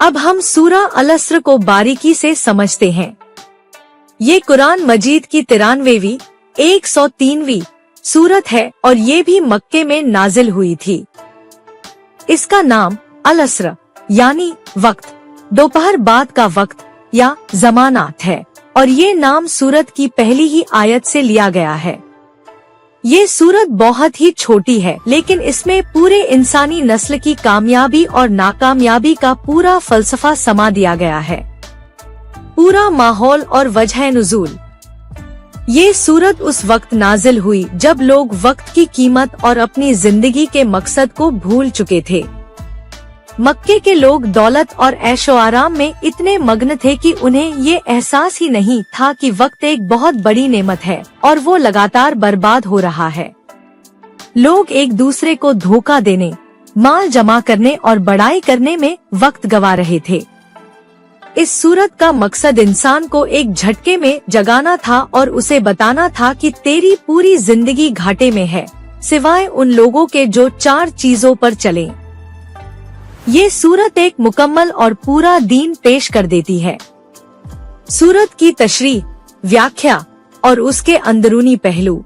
अब हम सूरा अल-अस्र को बारीकी से समझते हैं। ये कुरान मजीद की 93वीं 103वीं सूरत है और ये भी मक्के में नाजिल हुई थी। इसका नाम अल-अस्र यानी वक्त, दोपहर बाद का वक्त या ज़मानात है और ये नाम सूरत की पहली ही आयत से लिया गया है। ये सूरत बहुत ही छोटी है, लेकिन इसमें पूरे इंसानी नस्ल की कामयाबी और नाकामयाबी का पूरा फलसफा समा दिया गया है, पूरा माहौल और वजह नुज़ूल। ये सूरत उस वक्त नाजिल हुई जब लोग वक्त की कीमत और अपनी जिंदगी के मकसद को भूल चुके थे। मक्के के लोग दौलत और ऐशो आराम में इतने मग्न थे कि उन्हें ये एहसास ही नहीं था कि वक्त एक बहुत बड़ी नेमत है और वो लगातार बर्बाद हो रहा है। लोग एक दूसरे को धोखा देने, माल जमा करने और बड़ाई करने में वक्त गवा रहे थे। इस सूरत का मकसद इंसान को एक झटके में जगाना था और उसे बताना था कि तेरी पूरी जिंदगी घाटे में है, सिवाय उन लोगों के जो 4 चीजों पर चलें। ये सूरत एक मुकम्मल और पूरा दीन पेश कर देती है। सूरत की तशरीह, व्याख्या और उसके अंदरूनी पहलू।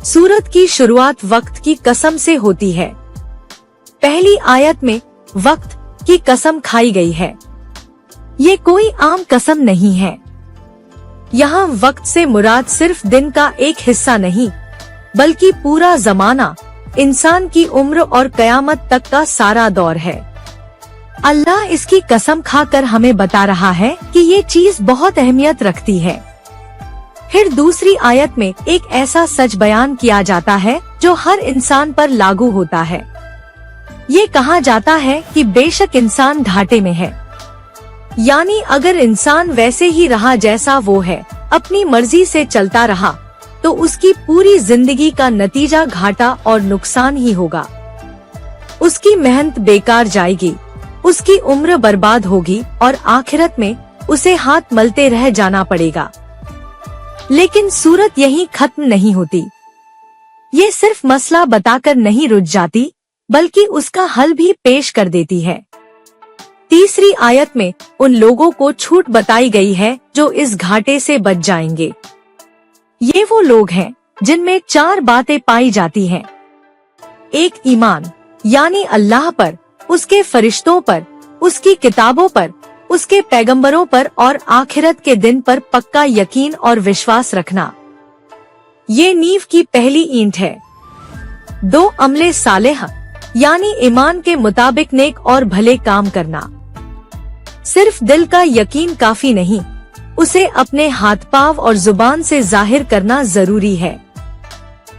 सूरत की शुरुआत वक्त की कसम से होती है। पहली आयत में वक्त की कसम खाई गई है। ये कोई आम कसम नहीं है। यहाँ वक्त से मुराद सिर्फ दिन का एक हिस्सा नहीं, बल्कि पूरा जमाना, इंसान की उम्र और कयामत तक का सारा दौर है। अल्लाह इसकी कसम खाकर हमें बता रहा है कि ये चीज बहुत अहमियत रखती है। फिर दूसरी आयत में एक ऐसा सच बयान किया जाता है जो हर इंसान पर लागू होता है। ये कहा जाता है कि बेशक इंसान घाटे में है, यानी अगर इंसान वैसे ही रहा जैसा वो है, अपनी मर्जी से चलता रहा, तो उसकी पूरी जिंदगी का नतीजा घाटा और नुकसान ही होगा। उसकी मेहनत बेकार जाएगी, उसकी उम्र बर्बाद होगी और आखिरत में उसे हाथ मलते रह जाना पड़ेगा। लेकिन सूरत यहीं खत्म नहीं होती। ये सिर्फ मसला बताकर नहीं रुक जाती, बल्कि उसका हल भी पेश कर देती है। तीसरी आयत में उन लोगों को छूट बताई गई है जो इस घाटे से बच जाएंगे। ये वो लोग हैं जिनमें 4 बातें पाई जाती हैं। एक, ईमान यानी अल्लाह पर, उसके फरिश्तों पर, उसकी किताबों पर, उसके पैगंबरों पर और आखिरत के दिन पर पक्का यकीन और विश्वास रखना। ये नींव की पहली ईंट है। 2, अमले सालेह यानी ईमान के मुताबिक नेक और भले काम करना। सिर्फ दिल का यकीन काफी नहीं, उसे अपने हाथ पांव और जुबान से जाहिर करना जरूरी है।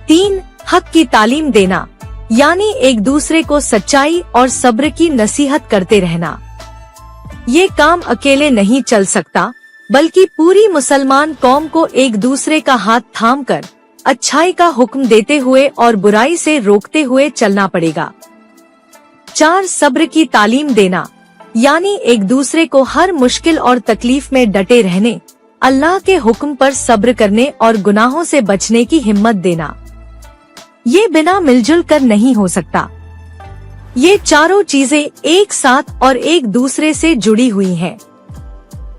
3, हक की तालीम देना यानी एक दूसरे को सच्चाई और सब्र की नसीहत करते रहना। ये काम अकेले नहीं चल सकता, बल्कि पूरी मुसलमान कौम को एक दूसरे का हाथ थामकर अच्छाई का हुक्म देते हुए और बुराई से रोकते हुए चलना पड़ेगा। 4, सब्र की तालीम देना यानी एक दूसरे को हर मुश्किल और तकलीफ में डटे रहने, अल्लाह के हुक्म पर सब्र करने और गुनाहों से बचने की हिम्मत देना। ये बिना मिलजुल कर नहीं हो सकता। ये चारों चीजें एक साथ और एक दूसरे से जुड़ी हुई हैं।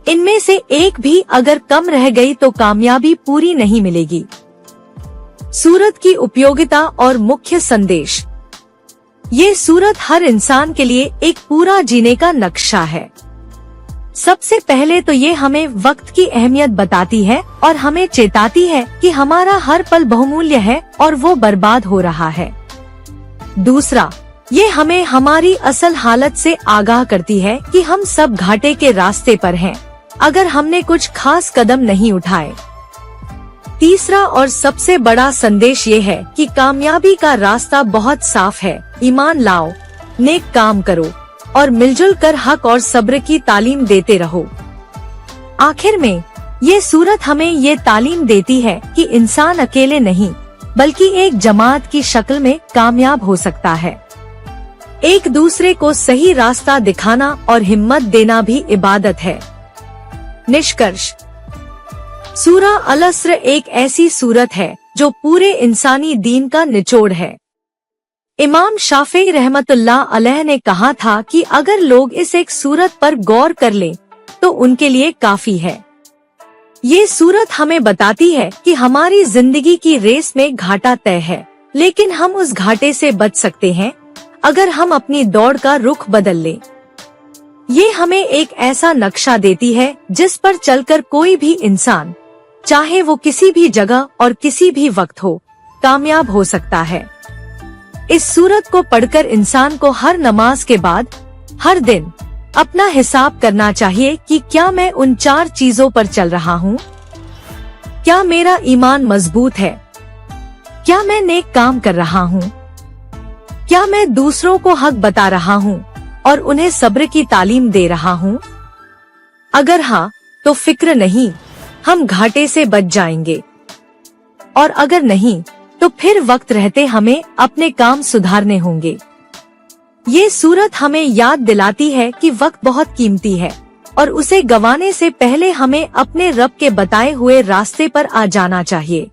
इनमें से एक भी अगर कम रह गई तो कामयाबी पूरी नहीं मिलेगी। सूरत की उपयोगिता और मुख्य संदेश। ये सूरत हर इंसान के लिए एक पूरा जीने का नक्शा है। सबसे पहले तो ये हमें वक्त की अहमियत बताती है और हमें चेताती है कि हमारा हर पल बहुमूल्य है और वो बर्बाद हो रहा है। दूसरा, ये हमें हमारी असल हालत से आगाह करती है कि हम सब घाटे के रास्ते पर हैं, अगर हमने कुछ खास कदम नहीं उठाए। तीसरा और सबसे बड़ा संदेश ये है कि कामयाबी का रास्ता बहुत साफ है। ईमान लाओ, नेक काम करो और मिलजुल कर हक और सब्र की तालीम देते रहो। आखिर में ये सूरत हमें ये तालीम देती है कि इंसान अकेले नहीं, बल्कि एक जमात की शक्ल में कामयाब हो सकता है। एक दूसरे को सही रास्ता दिखाना और हिम्मत देना भी इबादत है। निष्कर्ष, सूरा अल-अस्र एक ऐसी सूरत है जो पूरे इंसानी दीन का निचोड़ है। इमाम शाफी रहमतुल्लाह अलैह ने कहा था कि अगर लोग इस एक सूरत पर गौर कर लें तो उनके लिए काफी है। ये सूरत हमें बताती है कि हमारी जिंदगी की रेस में घाटा तय है, लेकिन हम उस घाटे से बच सकते हैं अगर हम अपनी दौड़ का रुख बदल लें। ये हमें एक ऐसा नक्शा देती है जिस पर चलकर कोई भी इंसान, चाहे वो किसी भी जगह और किसी भी वक्त हो, कामयाब हो सकता है। इस सूरत को पढ़कर इंसान को हर नमाज के बाद हर दिन अपना हिसाब करना चाहिए कि क्या मैं उन 4 चीजों पर चल रहा हूँ। क्या मेरा ईमान मजबूत है? क्या मैं नेक काम कर रहा हूँ? क्या मैं दूसरों को हक बता रहा हूँ और उन्हें सब्र की तालीम दे रहा हूँ? अगर हाँ, तो फिक्र नहीं, हम घाटे से बच जाएंगे, और अगर नहीं तो फिर वक्त रहते हमें अपने काम सुधारने होंगे। ये सूरत हमें याद दिलाती है कि वक्त बहुत कीमती है और उसे गंवाने से पहले हमें अपने रब के बताए हुए रास्ते पर आ जाना चाहिए।